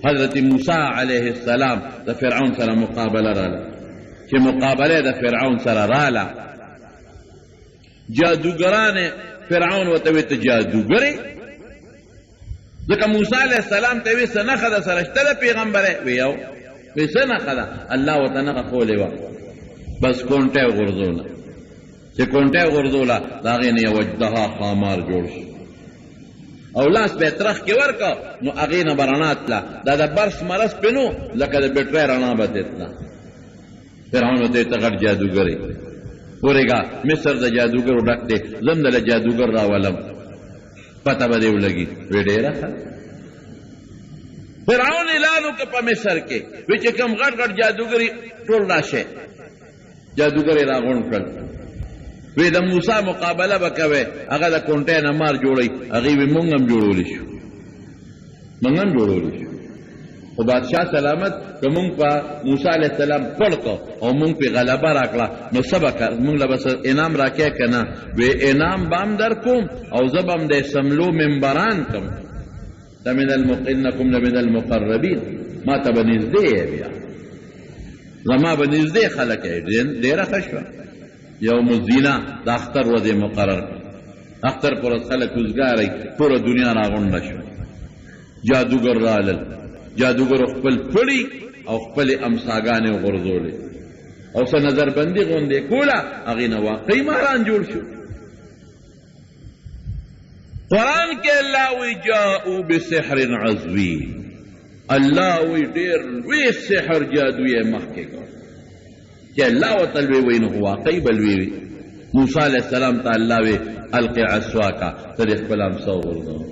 حضرت موسی علیه السلام د فرعون سره مقابله راله چې مقابله د فرعون سره راله جادوګران فرعون ورته وی ته جادوګرې ځکه موسی علیه السلام ته وی څه نښه ده سره شته د پیغمبرې وی یو وی څه نښه ده الله ورته نښه ښولې وه بس کونټه یې غورځوله چې کونټه یې غورځوله د هغې نه یو اجدها ښامار جوړ شو او لاس به یې ترخ کې ورکړه نو هغې نه به رڼا تله دا د برس مرس پې نو لکه د بټرۍ رڼا به ترې تله فرعون ورته ته غټ جادوګرې ورېږه مصر د جادوګرو ډک دی زه هم دله جادوګر راولم پته به دې ولګي وی ډېره ښه فرعون اعلان وکړه په مصر کې وی چې کوم غټ غټ جادوګرې ټول راشئ جادوګرې راغونډ کړل وی د موسی مقابله به کوئ هغه د کونټۍ نه مار جوړوي هغې وی مونږ هم جوړولی شو مونږ هم جوړولی شو خو بادشاه سلامت که مونږ په موسی علیه السلام پړ کړو او مونږ پې غلبه را کړه نو څه به مونږ له به انعام را کوې که نه وی انعام به هم در کوم او زه به هم د سملو ممبران کړم انکم لمن المقربین ما ته به نږدې یې بیا زما به نږدې خلک یې ډېره ښه شوه یوم الزینا د اختر ورځې مقرر کړه اختر پر ورځ خلک وزګارئ ټوله دنیا راغونډه شوه جادوګر رالل جادوګرو خپل پړي او خپلې امساګانې وغورځولې او څه نظربندي غوندې کوله هغې نه واقعي ماران جوړ شو قرآن کې الله وی جاءو بسحر عظیم الله وی ډېر لوی سحر جادو یې مخکې کړ چې الله ورته لوی وی نو واقعي به لوی وي موسی علیه السلام ته الله وی القي عصواکه ته دې خپل امسه وغورځوه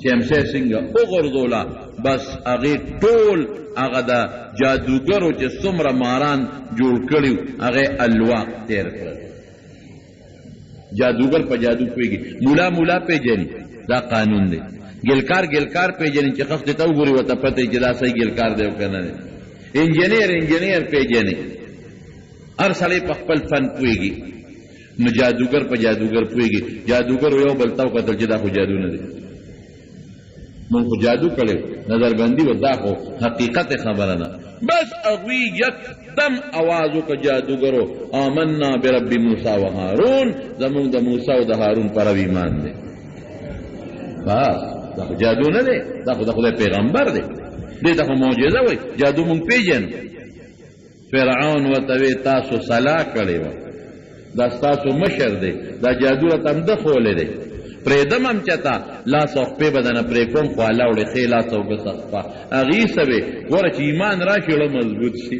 چې امسه څنګه وغورځوله بس هغې ټول هغه د جادوګرو چې څومره ماران جوړ کړي هغې الواق تیر کړل جادوګر په جادو پوهېږي مولا پېژني دا قانون دی ګلکار پېژني چې خښ دې ته وګوري ورته پته وي چې دا صحیح ګلکار دی او که نه دی انجینیر پېژني هر سړی په خپل فن پوهېږي نو جادوګر په جادوګر پوهېږي جادوګر یو بل ته وکتل چې دا خو جادو نه دی مونږ خو جادو کړی نظربندي و دا خو حقیقت خبره نه بس هغوی یکدم آواز وکړه جادوګرو آمنا برب موسی و هارون زمونږ د موسی او د هارون پر رب ایمان دی بس دا خو جادو نه دی دا خو د خدای پیغمبر دی دې ته خو معجزه وایي جادو مونږ پېژنو فرعون ورته وی تاسو صلاح کړې وه دا ستاسو مشر دی دا جادو راته همده ښولی دی پرېږدم هم چېته لاس او خپې به دنه پرې کوم خو الله وړې ښې لاس او ګس خپه هغې څه وې ګوره چې ایمان را شي زړه مضبوط شي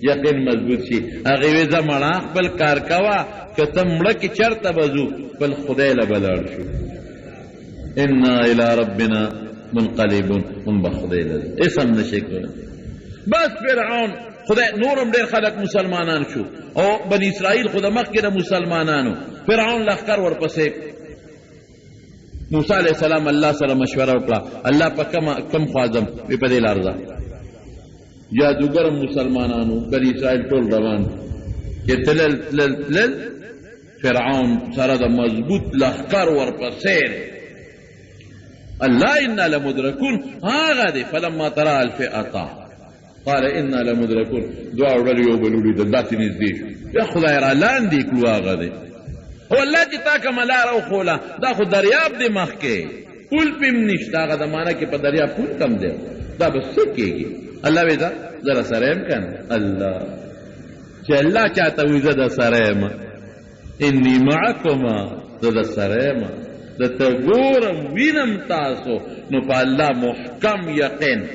یقین مضبوط شي هغې وې زه مړه خپل کار کوه که ته مړه کې چېرته به ځو خپل خدای له به لاړ شو انا الی ربنا منقلبون مونږ به خدای له هېڅ هم نه شي کولی بس فرعون خدای نورم ډېر خلک مسلمانان شو او بني اسرائیل خو د مخکې د مسلمانانو فرعون لښکر ورپسې موسی علیہ السلام الله سره مشوره وکړه الله په کم خوا ځم وی په دې لار ځه جادوګر مسلمانانو بني اسرائیل ټول روان چې تلل فرعون سره د مضبوط لښکر ورپسې الله انا لمدرکون هغه دی فلما ترى الفئه قال انا لمدرکون دعا وړل یو بل ولیدل داسې نږدې شو یا خدای را لاندې کړو هغه دی او الله چې تا کومه لاره وښوله دا خو دریاب دی مخکې پول پې هم نشته هغه زمانه کې په دریاب پول کم دی دا به څه کېږي الله وی زه در سره یم که نه الله چې الله چاته وي زه در سره یم انی معکما زه در سره یم درته ګورم وینم تاسو نو په الله محکم یقین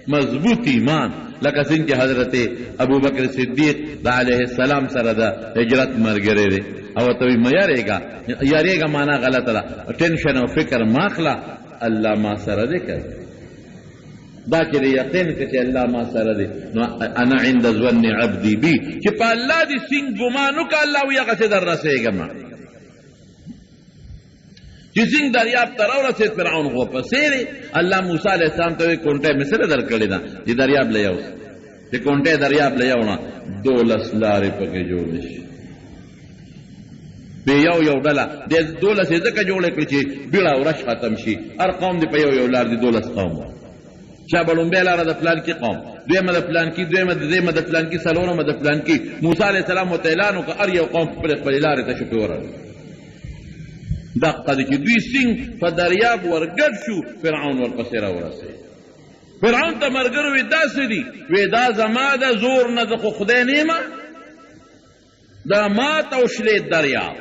مضبوط ایمان لکه څنګه چې حضرت ابوبکر صدیق د علیه السلام سره د هجرت ملګری دی او ته وی مه یارېږه معنا غلطه ده ټینشن او فکر ما اخله الله ما سره دی که دا چې د یقین که چې الله ما سره دی نو انا عند ظن عبدي بي چې په الله دې سینګ ګمان وکړه الله وي هغسې در رسېږم چې څنګه دریاب ته راورسېد فرعون خو پسې دی الله موسی علیه السلام ته وایي کونټۍ مې سره در کړې ده چې دریاب له یوسه چې کونټۍ دریاب له یوړه 12 لارې پکې جوړې شي په یو ډله د 12 ځکه جوړې کړې چې بیړه ورش ختم شي هر قوم دې په یو لار دي 12 قوم چا به لومبۍ لاره د پلانکي قوم، دویمه د پلانکي، دویمه د دریمه د پلانکي، څلورمه د پلانکي. موسی علیه السلام ورته اعلان وکړه هر یو قوم خپلې خپلې لارې ته شو پې ورغلل. دقه ده چې دوی سیند په دریاب ورګډ شو، فرعون ورپسې راورسېد. فرعون ته ملګرو وی داسې دي، وی دا زما د زور نه ده، خو خدای نیمه دا مات او شلید دریاب،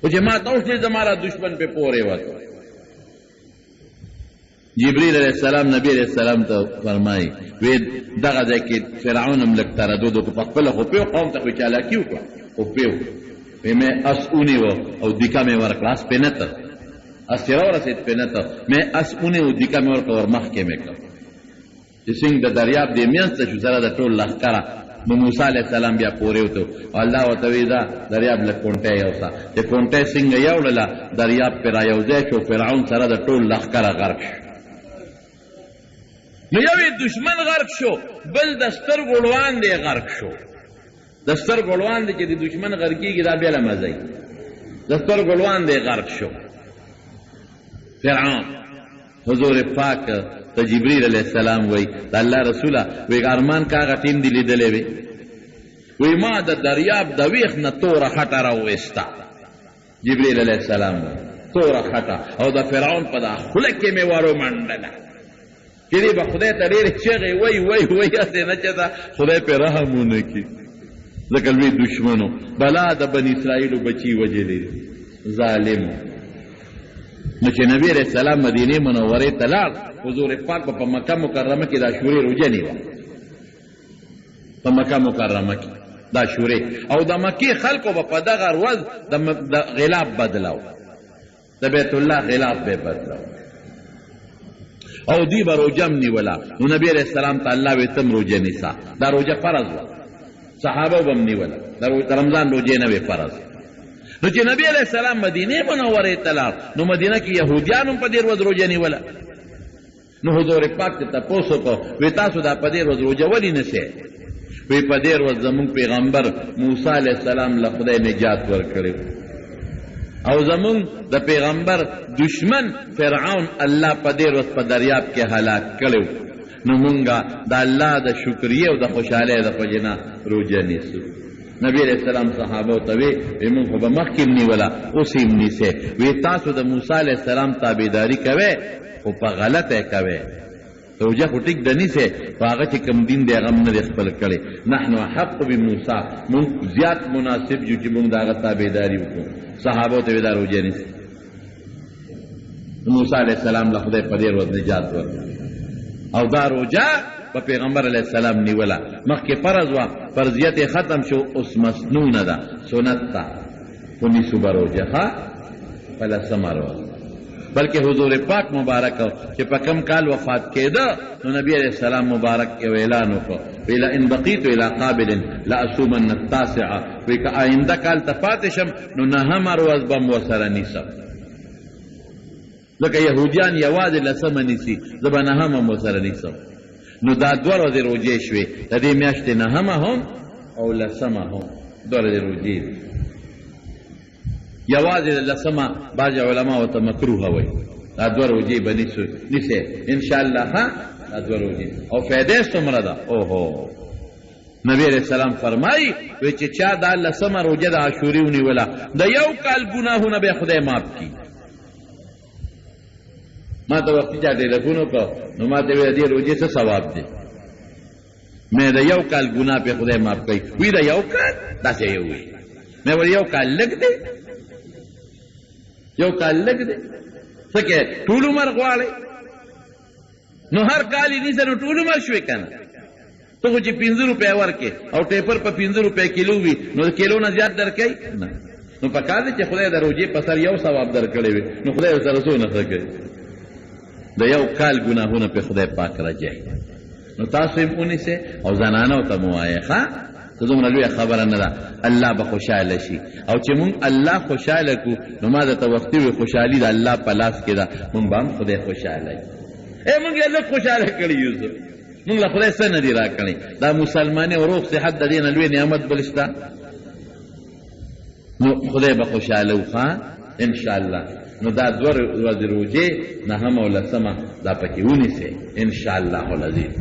خو چې مات او شلید زما را دشمن پې پورې وته. جبریل علیہ السلام نبی علیہ السلام ته فرمایي وی دغه ځای کې فرعون هم لږ تردد وکړو، په خپله خو پوه قوم ته خو چالاکي وکړه، خو پوه وی مې اس ونیوه او دیکه مې ورکړه، اس پې نه ته، اس چې راورسېد پې نه ته، مې اس ونیو دیکه مې ورکړه، ور مخکې مې کړه چې څنګه د دریاب دې منځ ته شو سره د ټول لښکره. نو موسی علیہ السلام بیا پورې وته، الله ورته وی دا دریاب لږ کونټۍ یوسه، چې کونټۍ څنګه یوړله دریاب پې را یوځای شو، فرعون سره د ټول لښکره غرق شو. نو یو دشمن غرق شو، بل د سترګو وړاندې غرق شو. د سترګو وړاندې چې د دشمن غرقېږي دا بیا له مزه وي، د سترګو وړاندې غرق شو فرعون. حضور پاک ته جبریل علیہ السلام وی د الله رسوله وی ارمان کاغه ټیم دی لیدلی وی، وی ما د دریاب د ویښ نه توره خټه راوویسته. جبریل علیہ السلام وی توره خټه او د فرعون په دا خوله کې مې ورومنډله چې دی به خدای ته ډېرې چغې وی وی وی هسې نه چې ده خدای پې رحم ونه کړي، ځکه لوی دشمنو بلا د بني اسرائیلو بچي وجلې ظالمو. نو چې نبی علیہ السلام مدینې منورې ته لاړ، حضور پاک به په مکه مکرمه کې دا شورې روژه نیوه، په مکه مکرمه کې دا شورې، او د مکې خلکو به په دغه ورځ د غلاف بدلاو، د بیت الله غلاف به بدلاو او دی به روژه م نیوله. نو نبی علیہ السلام ته الله وی تم روژه نیسه، دا روژه فرض وه، صحابه به م نیوله، د رمضان روژې نه وې فرض. نو چې نبی علیہ السلام مدینې منورې ته لاړ، نو مدینه کې یهودیان هم په دې ورځ روژه نیوله. نو حضور پاک ته تپوس وکړو وی تاسو دا په دې ورځ روژه ولې نیسئ؟ وی په دې ورځ زموږ پیغمبر موسی علیہ السلام له خدای نجات ورکړی او زمون د پیغمبر دشمن فرعون الله په دې ورځ په دریاب کې هلاک کړو. نو مونږه د الله د شکریه او د خوشحالۍ د وجې نه روژه نیسو. نبی علیہ السلام صحابه ته وی مونږ خو به مخکې م نیوله، اوس یې م نیسئ. وی تاسو د موسی علیہ السلام تابعداري کوئ خو په غلطه کوئ، روژه خو ټیک د نیسئ، خو هغه چې کوم دین دی هغه م نه دی خپل کړی. نحنو احق بموسی، مونږ زیات مناسب یو چې مونږ د هغه تابعداري وکړو. صحابو ته وی دا روژه نیسئ. موسی علیہ السلام له خدای په دې ورځ نجات ورکړ او دا روژه په پیغمبر علیہ السلام نیوله. مخکې فرض وه، فرضیت یې ختم شو، اوس مسنونه ده، سنت ده، خو نیسو به روژه ښه په لسمه ورځ. بلکې حضور پاک مبارک چې په کم کال وفات کېده، نو نبی علیہ السلام مبارک یو اعلان وکړ وی لئن بقیت الی قابل لاصومن التاسعه، وی که آینده کال ته پاتې شم نو نهمه ورځ به م ورسره نیسم، ځکه یهودیان یوازې لسمه نیسي، زه به نهمه م ورسره نیسم. نو دا دوه ورځې روژې شوې، د دې میاشتې نهمه هم او لسمه هم دوه ورځې روژې دي. یوازې د لسمه بعض علما ورته مکروهه وایي، دا دوه روژې به نیسئ انشاءالله. ها دا دوه روژې او فایده یې څومره ده؟ اوهو نبی علیہ السلام فرمایي وی چې چا دا لسمه روژه د عاشورې ونیوله د یو کال ګناهونه به خدای معاف کړي. ما ته وختي چا ټیلیفون وکړ، نو ما ته ویل دې روژې څه ثواب دی؟ مې د یو کال ګناه پې خدای معاف کوي. وی د یو کال داسې یې ووایي. مې ویل یو کال لږ دی، یو کال لږ دی، څه کې ټول عمر غواړئ؟ نو هر کال یې نیسه نو ټول عمر شوې که نه؟ ته خو چې 5 روپۍ ورکې او ټیپر په 5 روپۍ کیلو وي، نو د کیلو نه زیات درکوي نه. نو پکار دی چې خدای د روژې په سر یو ثواب درکړی وي، نو خدای ورسره څونه ښه کوي؟ د یو کال ګناهونه په خدای پاک راجعي. نو تاسو یې ونیسئ او زنانو ته مو وایئ ښه، ته دومره لویه خبره نه ده، الله به خوشحاله شي. او چې مونږ الله خوشحاله کړو، نو ما درته وختي وي خوشحالي د الله په لاس کې ده، مونږ به هم خدای خوشحاله وي. مونږ یې لږ خوشحاله کړي یو، مونږ له خدای څه نه دي راکړی. دا مسلمانۍ او روغ صحت د دې نه لوی نعمت بل شته؟ نو خدای به خوشحاله وو ښه انشاءالله. نو دا 2 ورځې روژې 9 او 10 دا پکې ونیسئ ان شاء الله العزیز.